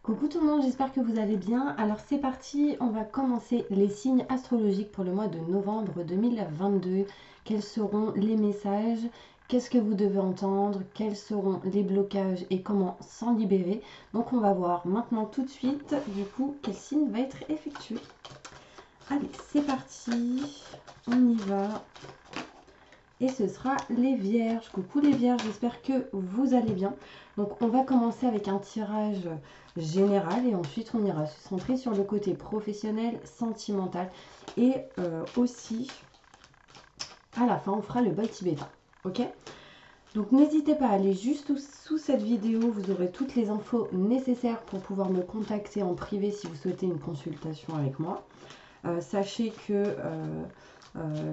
Coucou tout le monde, j'espère que vous allez bien. Alors c'est parti, on va commencer les signes astrologiques pour le mois de novembre 2022. Quels seront les messages? Qu'est-ce que vous devez entendre? Quels seront les blocages et comment s'en libérer? Donc on va voir maintenant tout de suite du coup quel signe va être effectué. Allez, c'est parti, on y va. Et ce sera les vierges. Coucou les vierges, j'espère que vous allez bien. Donc on va commencer avec un tirage général et ensuite on ira se centrer sur le côté professionnel, sentimental et aussi à la fin on fera le bol tibétain. Ok? Donc n'hésitez pas à aller juste sous cette vidéo, vous aurez toutes les infos nécessaires pour pouvoir me contacter en privé si vous souhaitez une consultation avec moi. Sachez que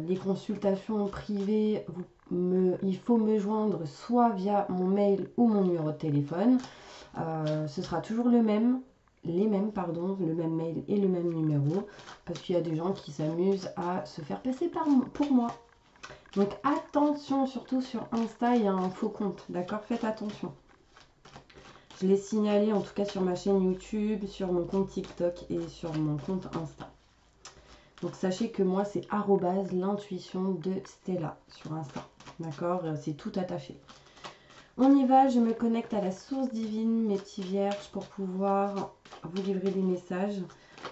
les consultations privées, il faut me joindre soit via mon mail ou mon numéro de téléphone. Ce sera toujours le même mail et le même numéro, parce qu'il y a des gens qui s'amusent à se faire passer pour moi. Donc attention, surtout sur Insta, il y a un faux compte, d'accord? Faites attention. Je l'ai signalé en tout cas sur ma chaîne YouTube, sur mon compte TikTok et sur mon compte Insta. Donc sachez que moi c'est @l'intuition de Stella sur Insta. D'accord? C'est tout attaché. On y va, je me connecte à la source divine, mes petits vierges, pour pouvoir vous livrer des messages.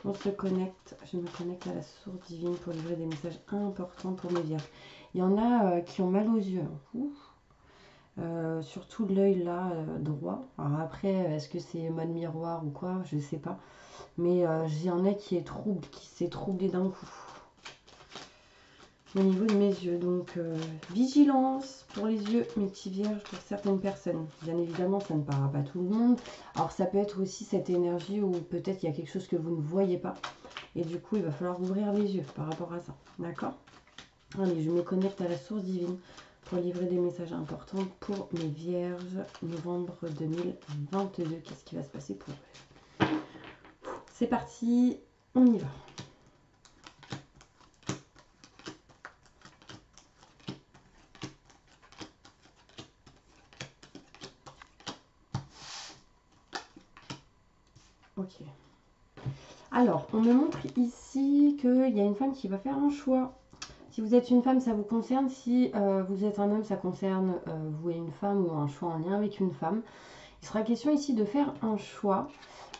On se connecte, je me connecte à la source divine pour livrer des messages importants pour mes vierges. Il y en a qui ont mal aux yeux. Surtout l'œil là droit. Alors après, est-ce que c'est mode miroir ou quoi? Je sais pas. Mais il y en a qui s'est troublé d'un coup au niveau de mes yeux. Donc vigilance pour les yeux, mes petits vierges, pour certaines personnes. Bien évidemment, ça ne parlera pas tout le monde. Alors ça peut être aussi cette énergie où peut-être il y a quelque chose que vous ne voyez pas. Et du coup, il va falloir ouvrir les yeux par rapport à ça. D'accord? Allez, je me connecte à la source divine pour livrer des messages importants pour mes vierges. Novembre 2022, qu'est-ce qui va se passer pour eux? C'est parti, on y va. Ok. Alors, on me montre ici qu'il y a une femme qui va faire un choix. Si vous êtes une femme, ça vous concerne. Si vous êtes un homme, ça concerne vous et une femme ou un choix en lien avec une femme. Il sera question ici de faire un choix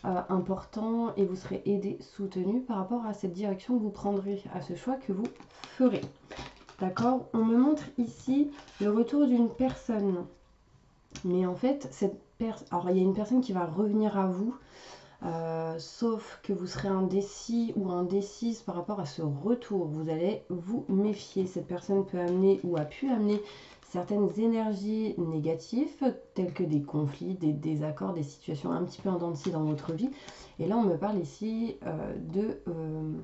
important et vous serez aidé, soutenu par rapport à cette direction que vous prendrez, à ce choix que vous ferez. D'accord? On me montre ici le retour d'une personne. Mais en fait, alors il y a une personne qui va revenir à vous. Sauf que vous serez indécis ou indécise par rapport à ce retour. Vous allez vous méfier. Cette personne peut amener ou a pu amener certaines énergies négatives, telles que des conflits, des désaccords, des situations un petit peu en dents de scie dans votre vie. Et là, on me parle ici de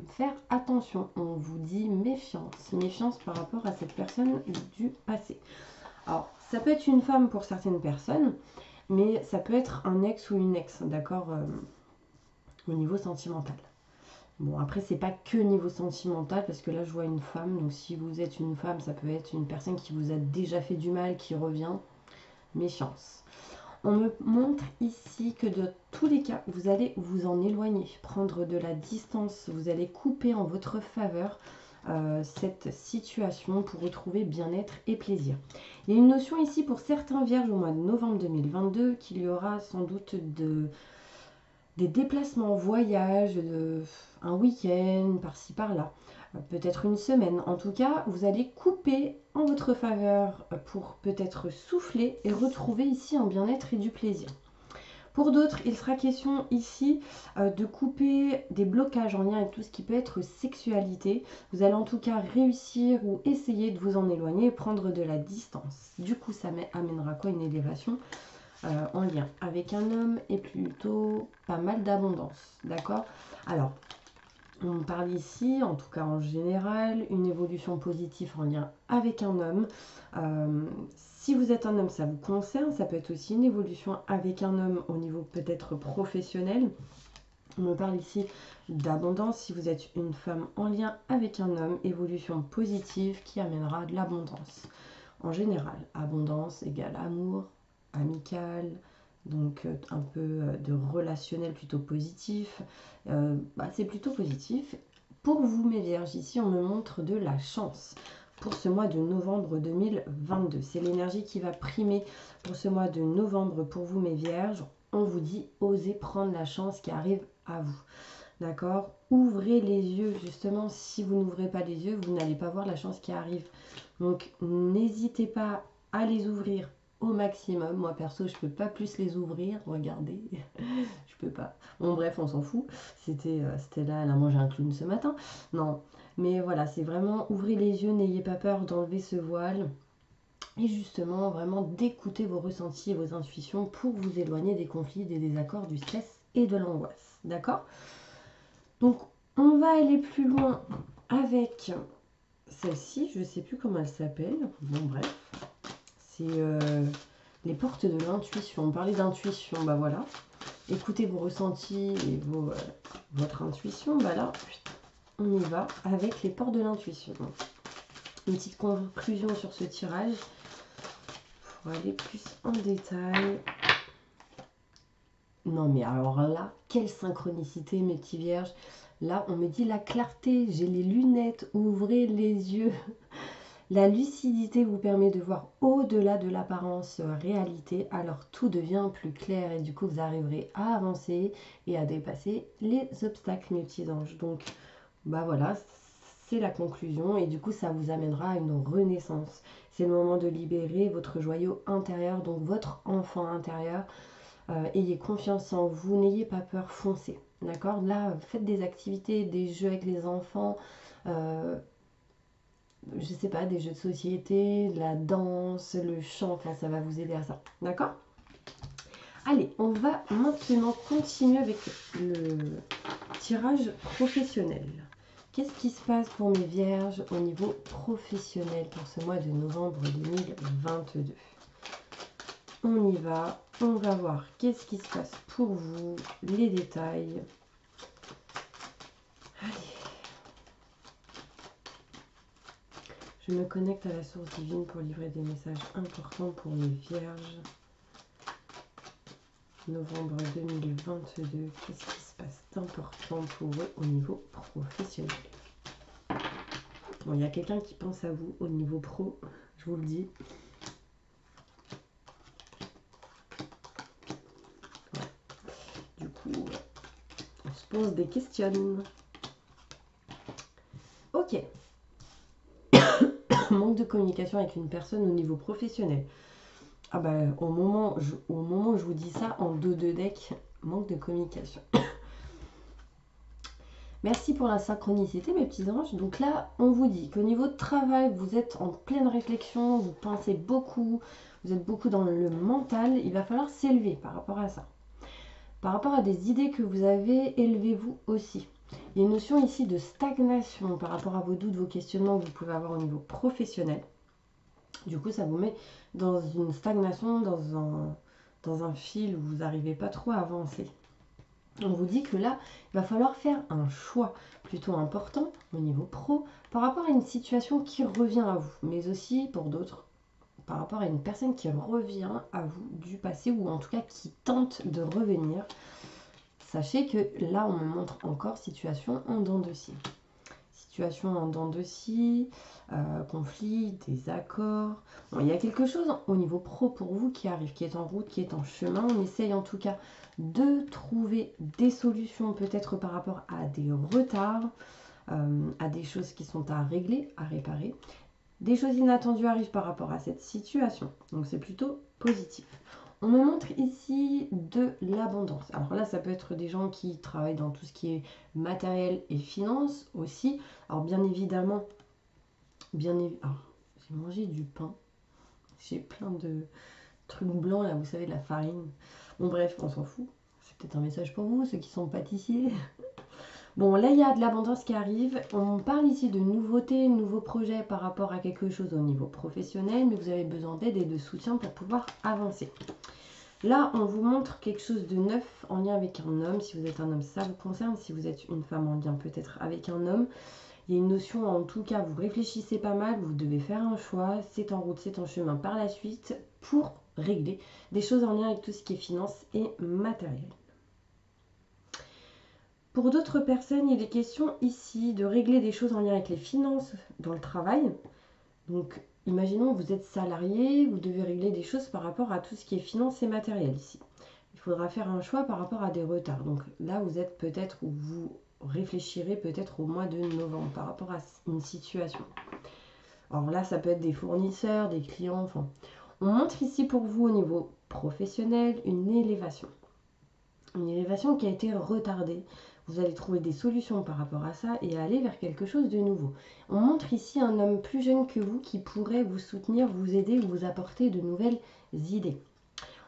faire attention. On vous dit méfiance. Méfiance par rapport à cette personne du passé. Alors, ça peut être une femme pour certaines personnes, mais ça peut être un ex ou une ex, d'accord, au niveau sentimental. Bon, après, c'est pas que niveau sentimental, parce que là, je vois une femme. Donc, si vous êtes une femme, ça peut être une personne qui vous a déjà fait du mal, qui revient. Méfiance. On me montre ici que de tous les cas, vous allez vous en éloigner, prendre de la distance. Vous allez couper en votre faveur cette situation pour retrouver bien-être et plaisir. Il y a une notion ici pour certains vierges au mois de novembre 2022 qu'il y aura sans doute des déplacements, voyages, un week-end, par-ci par-là, peut-être une semaine. En tout cas, vous allez couper en votre faveur pour peut-être souffler et retrouver ici un bien-être et du plaisir. Pour d'autres, il sera question ici de couper des blocages en lien avec tout ce qui peut être sexualité. Vous allez en tout cas réussir ou essayer de vous en éloigner et prendre de la distance. Du coup, ça amènera quoi? Une élévation en lien avec un homme et plutôt pas mal d'abondance, d'accord? Alors, on parle ici, en tout cas en général, une évolution positive en lien avec un homme. Si vous êtes un homme, ça vous concerne, ça peut être aussi une évolution avec un homme au niveau peut-être professionnel. On me parle ici d'abondance. Si vous êtes une femme en lien avec un homme, évolution positive qui amènera de l'abondance. En général, abondance égale amour, amical, Donc un peu de relationnel plutôt positif. C'est plutôt positif. Pour vous mes vierges, ici on me montre de la chance pour ce mois de novembre 2022. C'est l'énergie qui va primer pour ce mois de novembre pour vous mes vierges. On vous dit osez prendre la chance qui arrive à vous. D'accord? Ouvrez les yeux, justement, si vous n'ouvrez pas les yeux, vous n'allez pas voir la chance qui arrive. Donc, n'hésitez pas à les ouvrir au maximum. Moi, perso, je peux pas plus les ouvrir. Regardez, je peux pas. Bon, bref, on s'en fout. C'était là, elle a mangé un clown ce matin. Non, mais voilà, c'est vraiment ouvrez les yeux, n'ayez pas peur d'enlever ce voile. Et justement, vraiment d'écouter vos ressentis et vos intuitions pour vous éloigner des conflits, des désaccords, du stress et de l'angoisse. D'accord? Donc, on va aller plus loin avec celle-ci. Je ne sais plus comment elle s'appelle. Bon, bref. C'est les portes de l'intuition. On parlait d'intuition, bah voilà. Écoutez vos ressentis et votre intuition. Bah là, on y va avec les portes de l'intuition. Une petite conclusion sur ce tirage. Pour aller plus en détail. Non mais alors là, quelle synchronicité mes petits vierges. Là, on me dit la clarté, j'ai les lunettes, ouvrez les yeux. La lucidité vous permet de voir au-delà de l'apparence réalité, alors tout devient plus clair et du coup vous arriverez à avancer et à dépasser les obstacles mes petits anges. Donc, bah voilà, c'est la conclusion et du coup ça vous amènera à une renaissance. C'est le moment de libérer votre joyau intérieur, donc votre enfant intérieur. Ayez confiance en vous, n'ayez pas peur, foncez. D'accord? Là, faites des activités, des jeux avec les enfants, je sais pas, des jeux de société, de la danse, le chant, enfin ça va vous aider à ça. D'accord? Allez, on va maintenant continuer avec le tirage professionnel. Qu'est-ce qui se passe pour mes vierges au niveau professionnel pour ce mois de novembre 2022? On y va, on va voir qu'est-ce qui se passe pour vous, les détails. Allez. Je me connecte à la source divine pour livrer des messages importants pour mes vierges. Novembre 2022, qu'est-ce qui se passe d'important pour eux au niveau professionnel? Bon, il y a quelqu'un qui pense à vous au niveau pro, je vous le dis. Ouais. Du coup, on se pose des questions. Ok. Manque de communication avec une personne au niveau professionnel. Ah bah, au moment où je vous dis ça, en dos de deck, manque de communication. Merci pour la synchronicité, mes petits anges. Donc là, on vous dit qu'au niveau de travail, vous êtes en pleine réflexion, vous pensez beaucoup, vous êtes beaucoup dans le mental. Il va falloir s'élever par rapport à ça. Par rapport à des idées que vous avez, élevez-vous aussi. Il y a une notion ici de stagnation par rapport à vos doutes, vos questionnements que vous pouvez avoir au niveau professionnel. Du coup, ça vous met dans une stagnation, dans un fil où vous n'arrivez pas trop à avancer. On vous dit que là, il va falloir faire un choix plutôt important au niveau pro par rapport à une situation qui revient à vous, mais aussi pour d'autres, par rapport à une personne qui revient à vous du passé ou en tout cas qui tente de revenir. Sachez que là, on me montre encore situation en dents de scie. Situation en dents de scie, conflit, désaccord. Bon, il y a quelque chose au niveau pro pour vous qui arrive, qui est en route, qui est en chemin. On essaye en tout cas de trouver des solutions peut-être par rapport à des retards, à des choses qui sont à régler, à réparer. Des choses inattendues arrivent par rapport à cette situation. Donc c'est plutôt positif. On me montre ici de l'abondance. Alors là, ça peut être des gens qui travaillent dans tout ce qui est matériel et finance aussi. Alors bien évidemment, j'ai mangé du pain. J'ai plein de trucs blancs là, vous savez, de la farine. Bon bref, on s'en fout. C'est peut-être un message pour vous, ceux qui sont pâtissiers. Bon, là, il y a de l'abondance qui arrive. On parle ici de nouveautés, nouveaux projets par rapport à quelque chose au niveau professionnel, mais vous avez besoin d'aide et de soutien pour pouvoir avancer. Là, on vous montre quelque chose de neuf en lien avec un homme. Si vous êtes un homme, ça vous concerne. Si vous êtes une femme, en lien peut-être avec un homme. Il y a une notion, en tout cas, vous réfléchissez pas mal, vous devez faire un choix. C'est en route, c'est en chemin par la suite pour régler des choses en lien avec tout ce qui est finance et matériel. Pour d'autres personnes, il est question ici de régler des choses en lien avec les finances dans le travail. Donc, imaginons que vous êtes salarié, vous devez régler des choses par rapport à tout ce qui est finance et matériel ici. Il faudra faire un choix par rapport à des retards. Donc là, vous êtes peut-être, ou vous réfléchirez peut-être au mois de novembre par rapport à une situation. Alors là, ça peut être des fournisseurs, des clients, enfin. On montre ici pour vous au niveau professionnel une élévation. Une élévation qui a été retardée. Vous allez trouver des solutions par rapport à ça et aller vers quelque chose de nouveau. On montre ici un homme plus jeune que vous qui pourrait vous soutenir, vous aider, vous apporter de nouvelles idées.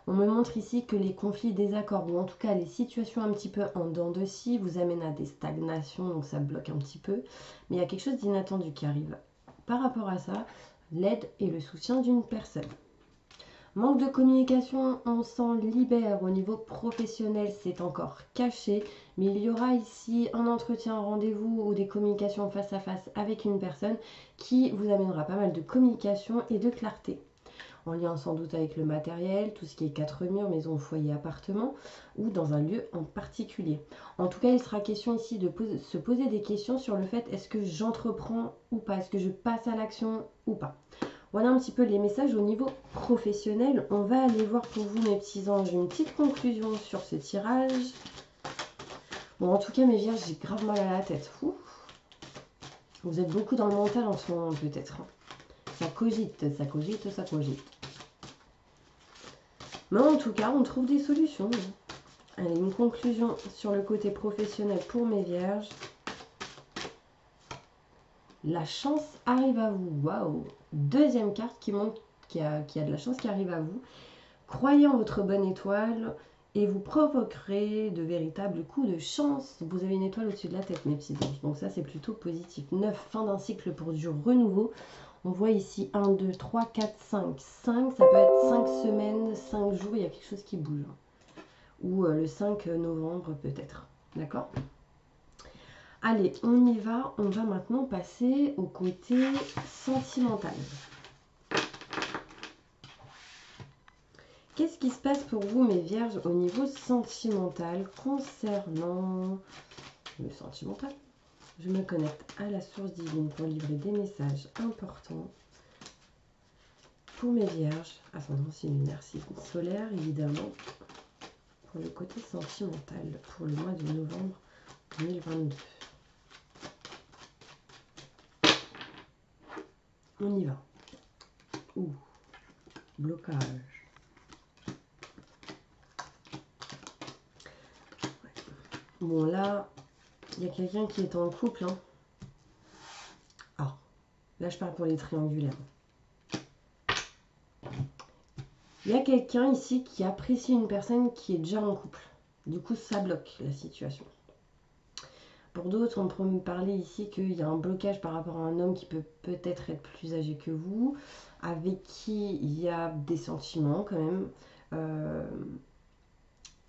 On me montre ici que les conflits, désaccords, ou en tout cas les situations un petit peu en dents de scie vous amènent à des stagnations, donc ça bloque un petit peu. Mais il y a quelque chose d'inattendu qui arrive. Par rapport à ça, l'aide et le soutien d'une personne. Manque de communication, on s'en libère au niveau professionnel, c'est encore caché, mais il y aura ici un entretien, un rendez-vous ou des communications face à face avec une personne qui vous amènera pas mal de communication et de clarté. En lien sans doute avec le matériel, tout ce qui est 4 murs, maison, foyer, appartement, ou dans un lieu en particulier. En tout cas, il sera question ici de se poser des questions sur le fait, est-ce que j'entreprends ou pas, est-ce que je passe à l'action ou pas. Voilà un petit peu les messages au niveau professionnel. On va aller voir pour vous, mes petits anges, une petite conclusion sur ce tirage. Bon, en tout cas, mes vierges, j'ai grave mal à la tête. Ouf. Vous êtes beaucoup dans le mental en ce moment, peut-être. Ça cogite, ça cogite, ça cogite. Mais en tout cas, on trouve des solutions. Allez, une conclusion sur le côté professionnel pour mes vierges. La chance arrive à vous. Waouh! Deuxième carte qui montre qu'il y a de la chance qui arrive à vous. Croyez en votre bonne étoile et vous provoquerez de véritables coups de chance. Vous avez une étoile au-dessus de la tête, mes petits anges. Donc ça, c'est plutôt positif. 9, fin d'un cycle pour du renouveau. On voit ici 1, 2, 3, 4, 5. 5, ça peut être 5 semaines, 5 jours, il y a quelque chose qui bouge. Ou le 5 novembre peut-être. D'accord ? Allez, on y va. On va maintenant passer au côté sentimental. Qu'est-ce qui se passe pour vous, mes vierges, au niveau sentimental concernant le sentimental? Je me connecte à la source divine pour livrer des messages importants pour mes vierges, ascendant signe lunaire, signe solaire, évidemment, pour le côté sentimental, pour le mois de novembre 2022. On y va. Ouh, blocage. Bon, là, il y a quelqu'un qui est en couple. Hein. Ah, là, je parle pour les triangulaires. Il y a quelqu'un ici qui apprécie une personne qui est déjà en couple. Du coup, ça bloque la situation. Pour d'autres, on peut me parler ici qu'il y a un blocage par rapport à un homme qui peut peut-être être plus âgé que vous, avec qui il y a des sentiments quand même,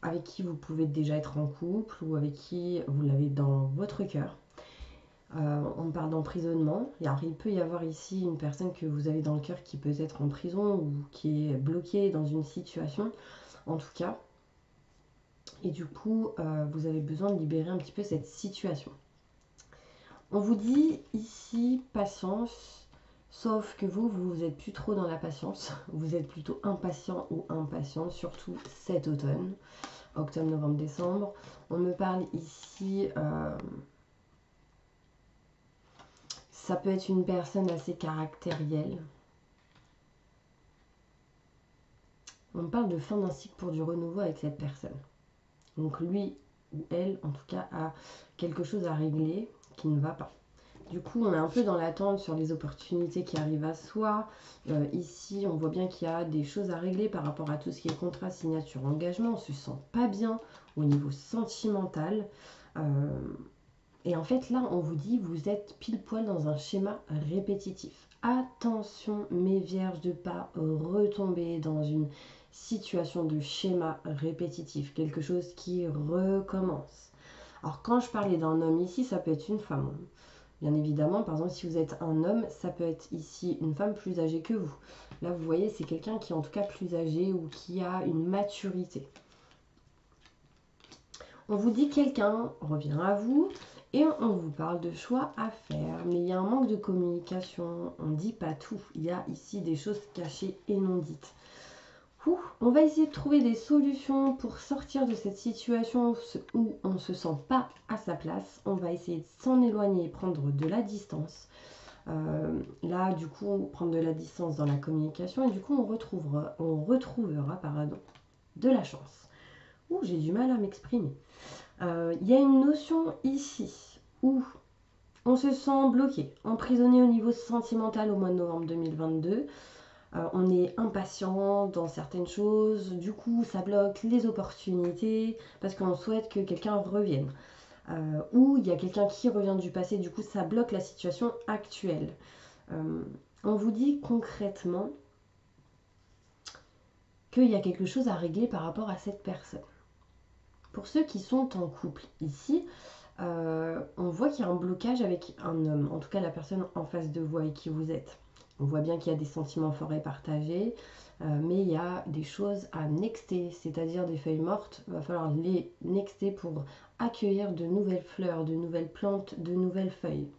avec qui vous pouvez déjà être en couple ou avec qui vous l'avez dans votre cœur. On parle d'emprisonnement. Alors, il peut y avoir ici une personne que vous avez dans le cœur qui peut être en prison ou qui est bloquée dans une situation, en tout cas. Et du coup, vous avez besoin de libérer un petit peu cette situation. On vous dit ici patience, sauf que vous êtes plus trop dans la patience. Vous êtes plutôt impatient ou impatiente, surtout cet automne, octobre, novembre, décembre. On me parle ici, ça peut être une personne assez caractérielle. On me parle de fin d'un cycle pour du renouveau avec cette personne. Donc lui ou elle, en tout cas, a quelque chose à régler qui ne va pas. Du coup, on est un peu dans l'attente sur les opportunités qui arrivent à soi. Ici, on voit bien qu'il y a des choses à régler par rapport à tout ce qui est contrat, signature, engagement. On ne se sent pas bien au niveau sentimental. Et en fait, là, on vous dit, vous êtes pile poil dans un schéma répétitif. Attention, mes vierges, de ne pas retomber dans une situation de schéma répétitif, quelque chose qui recommence. Alors quand je parlais d'un homme ici, ça peut être une femme. Bien évidemment, par exemple, si vous êtes un homme, ça peut être ici une femme plus âgée que vous. Là, vous voyez, c'est quelqu'un qui est en tout cas plus âgé ou qui a une maturité. On vous dit quelqu'un revient à vous et on vous parle de choix à faire. Mais il y a un manque de communication, on ne dit pas tout. Il y a ici des choses cachées et non dites. On va essayer de trouver des solutions pour sortir de cette situation où on ne se sent pas à sa place. On va essayer de s'en éloigner et prendre de la distance. Là, du coup, prendre de la distance dans la communication et du coup, on retrouvera de la chance. J'ai du mal à m'exprimer. Il y a une notion ici où on se sent bloqué, emprisonné au niveau sentimental au mois de novembre 2022. On est impatient dans certaines choses, du coup ça bloque les opportunités parce qu'on souhaite que quelqu'un revienne. Ou il y a quelqu'un qui revient du passé, du coup ça bloque la situation actuelle. On vous dit concrètement qu'il y a quelque chose à régler par rapport à cette personne. Pour ceux qui sont en couple, ici, on voit qu'il y a un blocage avec un homme, en tout cas la personne en face de vous avec qui vous êtes. On voit bien qu'il y a des sentiments forts et partagés, mais il y a des choses à nexter, c'est-à-dire des feuilles mortes. Il va falloir les nexter pour accueillir de nouvelles fleurs, de nouvelles plantes, de nouvelles feuilles.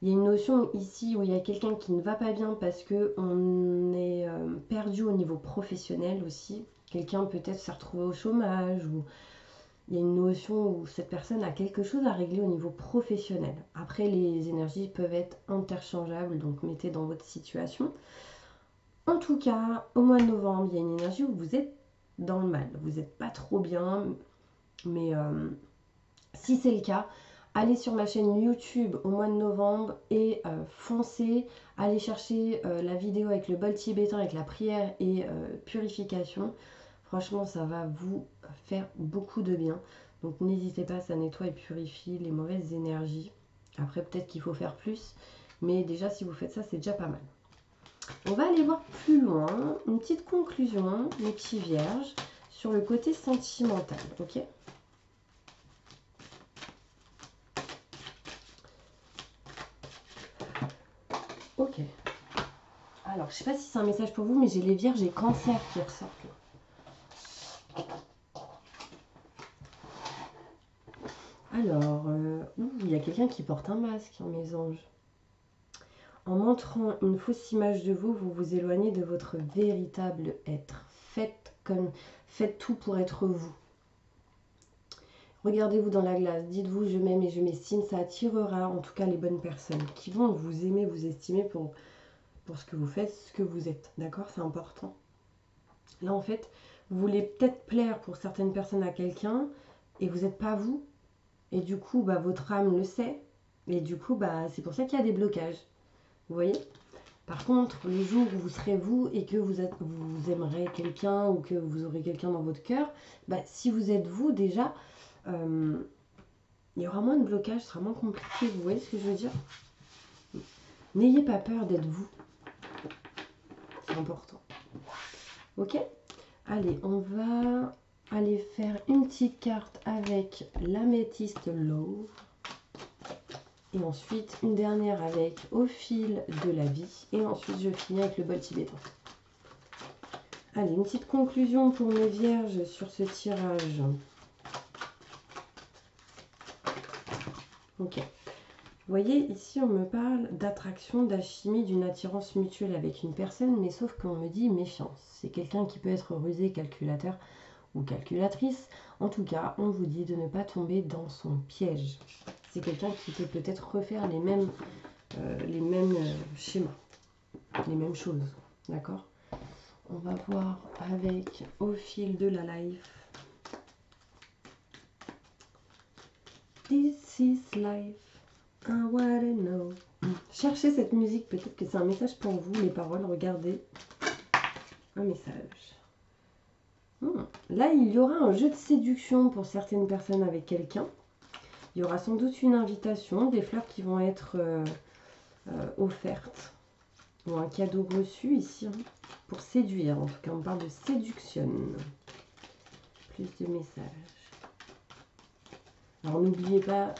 Il y a une notion ici où il y a quelqu'un qui ne va pas bien parce qu'on est perdu au niveau professionnel aussi. Quelqu'un peut-être s'est retrouvé au chômage ou il y a une notion où cette personne a quelque chose à régler au niveau professionnel. Après, les énergies peuvent être interchangeables, donc mettez dans votre situation. En tout cas, au mois de novembre, il y a une énergie où vous êtes dans le mal. Vous n'êtes pas trop bien, mais si c'est le cas, allez sur ma chaîne YouTube au mois de novembre et foncez, allez chercher la vidéo avec le bol tibétain, avec la prière et purification. Franchement, ça va vous faire beaucoup de bien. Donc n'hésitez pas, ça nettoie et purifie les mauvaises énergies. Après, peut-être qu'il faut faire plus. Mais déjà, si vous faites ça, c'est déjà pas mal. On va aller voir plus loin. Une petite conclusion, mes petits vierges, sur le côté sentimental. Ok ? Ok. Alors, je sais pas si c'est un message pour vous, mais j'ai les vierges et cancers qui ressortent. Alors, il y a quelqu'un qui porte un masque, hein, mes anges. En montrant une fausse image de vous, vous vous éloignez de votre véritable être. Faites tout pour être vous. Regardez-vous dans la glace, dites-vous je m'aime et je m'estime, ça attirera en tout cas les bonnes personnes qui vont vous aimer, vous estimer pour ce que vous faites, ce que vous êtes. D'accord? C'est important. Là en fait, vous voulez peut-être plaire pour certaines personnes à quelqu'un et vous n'êtes pas vous. Et du coup, votre âme le sait. Et du coup, c'est pour ça qu'il y a des blocages. Vous voyez? Par contre, les jours où vous serez vous et que vous aimerez quelqu'un ou que vous aurez quelqu'un dans votre cœur, si vous êtes vous déjà, il y aura moins de blocage, ce sera moins compliqué. Vous voyez ce que je veux dire? N'ayez pas peur d'être vous. C'est important. Ok? Allez, on va aller faire une petite carte avec l'améthyste Love. Et ensuite, une dernière avec Au fil de la vie. Et ensuite, je finis avec le bol tibétain. Allez, une petite conclusion pour mes vierges sur ce tirage. Ok. Vous voyez, ici, on me parle d'attraction, d'alchimie, d'une attirance mutuelle avec une personne, mais sauf qu'on me dit méfiance. C'est quelqu'un qui peut être rusé, calculateur ou calculatrice. En tout cas, on vous dit de ne pas tomber dans son piège. C'est quelqu'un qui peut peut-être refaire les mêmes schémas, les mêmes choses. D'accord? On va voir avec Au fil de la life. This is life. I wanna know. Cherchez cette musique, peut-être que c'est un message pour vous, les paroles. Regardez. Un message. Là, il y aura un jeu de séduction pour certaines personnes avec quelqu'un. Il y aura sans doute une invitation, des fleurs qui vont être offertes. Ou un cadeau reçu ici, hein, pour séduire. En tout cas, on parle de séduction. Plus de messages. Alors, n'oubliez pas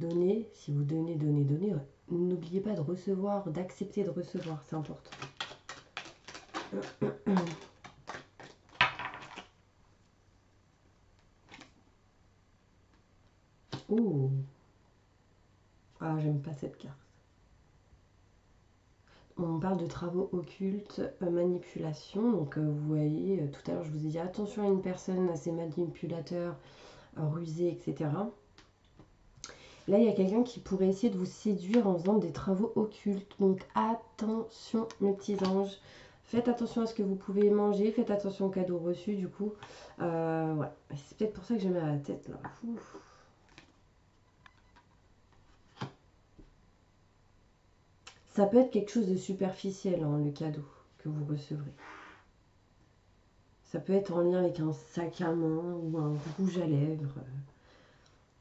Donnez, si vous donnez, donnez. N'oubliez pas de recevoir, d'accepter de recevoir, c'est important. Oh, ah, j'aime pas cette carte. On parle de travaux occultes, manipulation. Donc, vous voyez, tout à l'heure, je vous ai dit attention à une personne, à ses manipulateurs, rusés, etc. Là, il y a quelqu'un qui pourrait essayer de vous séduire en faisant des travaux occultes. Donc, attention, mes petits anges. Faites attention à ce que vous pouvez manger. Faites attention aux cadeaux reçus, du coup. Ouais. C'est peut-être pour ça que j'ai mal à la tête, là. Ouf. Ça peut être quelque chose de superficiel, hein, le cadeau que vous recevrez. Ça peut être en lien avec un sac à main ou un rouge à lèvres.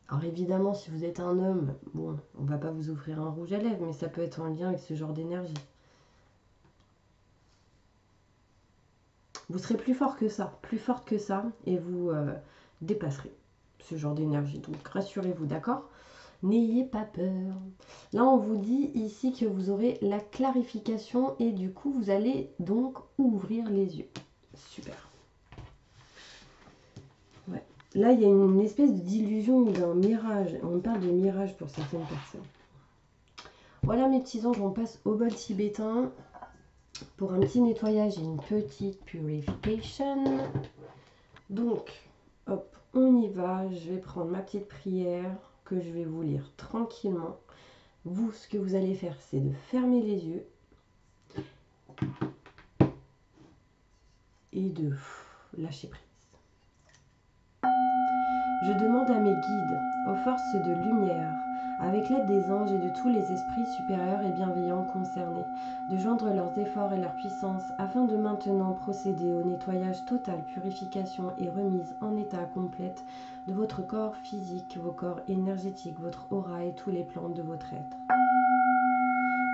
Alors évidemment, si vous êtes un homme, bon, on va pas vous offrir un rouge à lèvres, mais ça peut être en lien avec ce genre d'énergie. Vous serez plus fort que ça, plus forte que ça, et vous dépasserez ce genre d'énergie. Donc rassurez-vous, d'accord? N'ayez pas peur. Là, on vous dit ici que vous aurez la clarification et du coup, vous allez donc ouvrir les yeux. Super. Ouais. Là, il y a une espèce d'illusion ou d'un mirage. On parle de mirage pour certaines personnes. Voilà mes petits anges, on passe au bol tibétain pour un petit nettoyage et une petite purification. Donc, hop, on y va. Je vais prendre ma petite prière que je vais vous lire tranquillement. Vous, ce que vous allez faire, c'est de fermer les yeux et de lâcher prise. Je demande à mes guides, aux forces de lumière, avec l'aide des anges et de tous les esprits supérieurs et bienveillants concernés, de joindre leurs efforts et leur puissance afin de maintenant procéder au nettoyage total, purification et remise en état complète de votre corps physique, vos corps énergétiques, votre aura et tous les plans de votre être.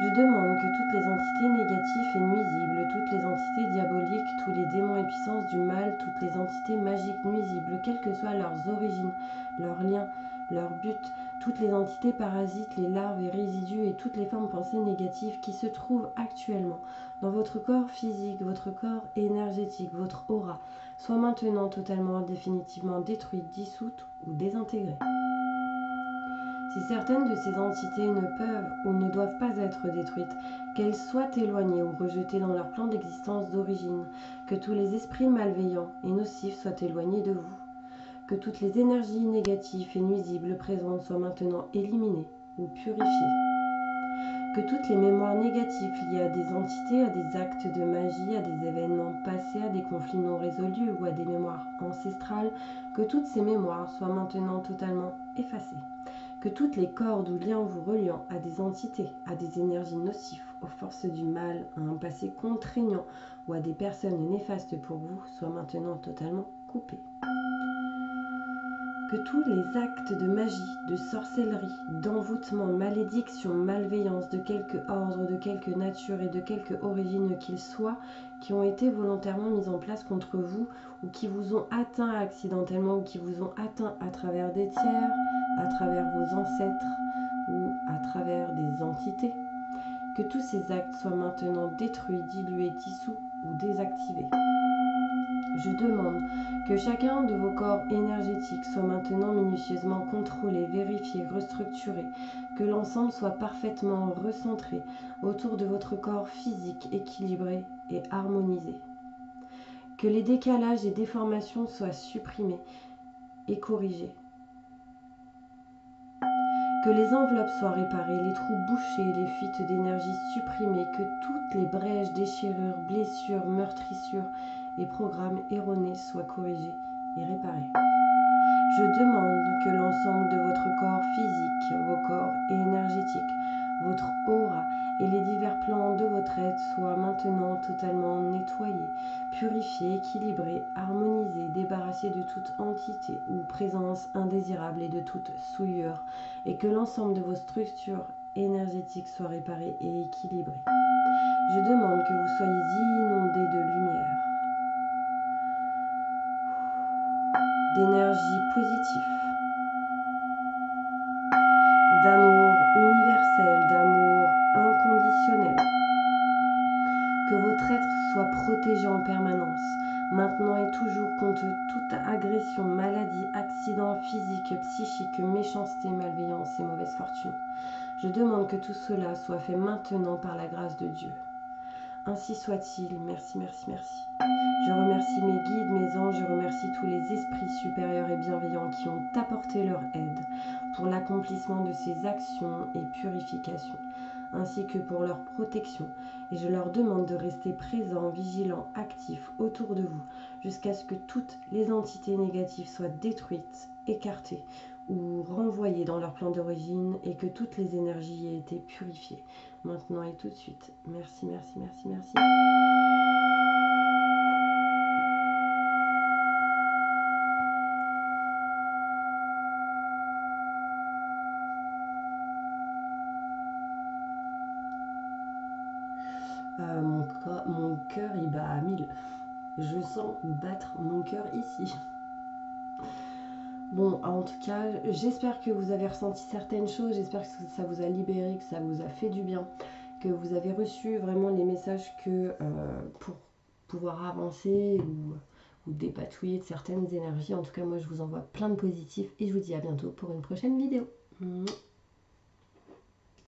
Je demande que toutes les entités négatives et nuisibles, toutes les entités diaboliques, tous les démons et puissances du mal, toutes les entités magiques nuisibles, quelles que soient leurs origines, leurs liens, leur but, toutes les entités parasites, les larves et résidus et toutes les formes pensées négatives qui se trouvent actuellement dans votre corps physique, votre corps énergétique, votre aura, soient maintenant totalement, définitivement détruites, dissoutes ou désintégrées. Si certaines de ces entités ne peuvent ou ne doivent pas être détruites, qu'elles soient éloignées ou rejetées dans leur plan d'existence d'origine, que tous les esprits malveillants et nocifs soient éloignés de vous, que toutes les énergies négatives et nuisibles présentes soient maintenant éliminées ou purifiées, que toutes les mémoires négatives liées à des entités, à des actes de magie, à des événements passés, à des conflits non résolus ou à des mémoires ancestrales, que toutes ces mémoires soient maintenant totalement effacées. Que toutes les cordes ou liens vous reliant à des entités, à des énergies nocives, aux forces du mal, à un passé contraignant ou à des personnes néfastes pour vous soient maintenant totalement coupés. Que tous les actes de magie, de sorcellerie, d'envoûtement, malédiction, malveillance, de quelque ordre, de quelque nature et de quelque origine qu'ils soient, qui ont été volontairement mis en place contre vous ou qui vous ont atteint accidentellement ou qui vous ont atteint à travers des tiers, à travers vos ancêtres ou à travers des entités, que tous ces actes soient maintenant détruits, dilués, dissous ou désactivés. Je demande que chacun de vos corps énergétiques soit maintenant minutieusement contrôlé, vérifié, restructuré, que l'ensemble soit parfaitement recentré autour de votre corps physique équilibré et harmonisé. Que les décalages et déformations soient supprimés et corrigés. Que les enveloppes soient réparées, les trous bouchés, les fuites d'énergie supprimées, que toutes les brèches, déchirures, blessures, meurtrissures et programmes erronés soient corrigés et réparés. Je demande que l'ensemble de votre corps physique, vos corps énergétiques, votre aura et les divers plans de votre être soient maintenant totalement nettoyés, purifiés, équilibrés, harmonisés, débarrassés de toute entité ou présence indésirable et de toute souillure, et que l'ensemble de vos structures énergétiques soient réparées et équilibrées. Je demande que vous soyez inondés de lumière, d'énergie positive, physique, psychique, méchanceté, malveillance et mauvaise fortune. Je demande que tout cela soit fait maintenant par la grâce de Dieu. Ainsi soit-il. Merci, merci, merci. Je remercie mes guides, mes anges, je remercie tous les esprits supérieurs et bienveillants qui ont apporté leur aide pour l'accomplissement de ces actions et purifications, ainsi que pour leur protection. Et je leur demande de rester présents, vigilants, actifs autour de vous, jusqu'à ce que toutes les entités négatives soient détruites, écartées ou renvoyées dans leur plan d'origine et que toutes les énergies aient été purifiées, maintenant et tout de suite. Merci, merci, merci, merci. Mon cœur il bat à 1000. Je sens battre mon cœur ici. Bon, en tout cas, j'espère que vous avez ressenti certaines choses, j'espère que ça vous a libéré, que ça vous a fait du bien, que vous avez reçu vraiment les messages que pour pouvoir avancer ou dépatouiller de certaines énergies. En tout cas, moi, je vous envoie plein de positifs et je vous dis à bientôt pour une prochaine vidéo.